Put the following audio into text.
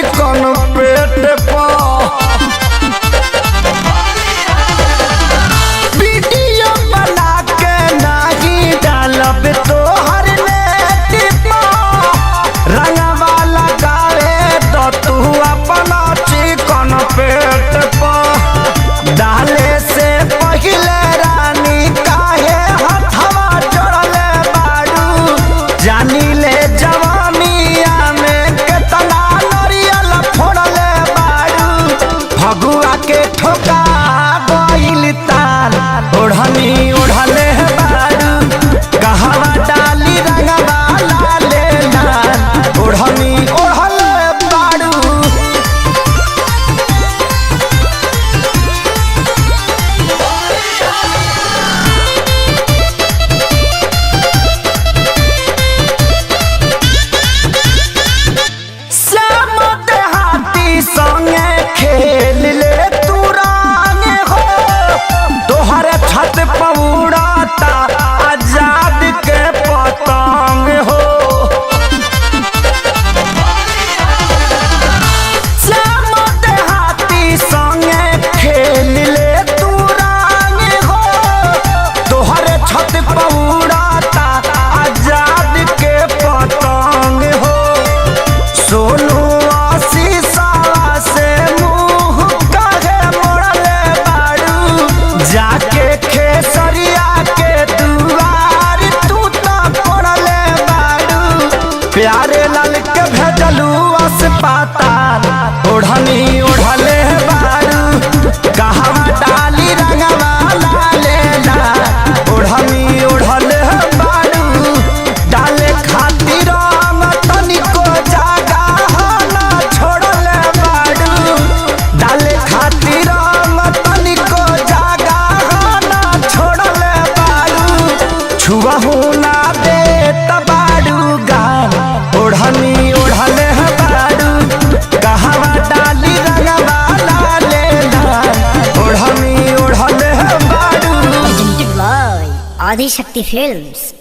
चिकन पेट पर वीडियो बना के नहीं डालब तोहर नेट पर रंगवा लगावे तो तू अपना चिकन पेट पर डाले से पहले रानी काहे हथवा जोड़ले बारू जानी ले जवानिया में केतना नरियल फोड़ले बारू भगुआ के ठोका गइल तार ओढ़नी ओढ़ले बारू कहवा डाली रंगवा लाले लाल ओढ़नी ओढ़ले बारू संगे खेल ले तू रंग हो तोहरे छत पौड़ाता आजाद के पतंग हो हाथी संगे खेल ले तू रंग हो तोहरे छत पौड़ाता आजाद के पतंग हो सोनू जाके खेसरिया के दुआर तू तो पड़ले बारू प्यारे लाल के भेजलू अस्पताल ओढ़नी ओढ़ले बारू कहवा डाली रंगवा लाले लाल ओढ़नी ओढ़ले बारू डाले खातिर रंग तनिको जागा ना छोड़ले बारू डाले खातिर रंग तनिको छुआहू ना दे तबाड़ू गान ओढ़नी ओढ़ले बारू कहवा डाली रंगवा लाले लाल ओढ़नी ओढ़ले बारू आदि शक्ति फिल्म्स।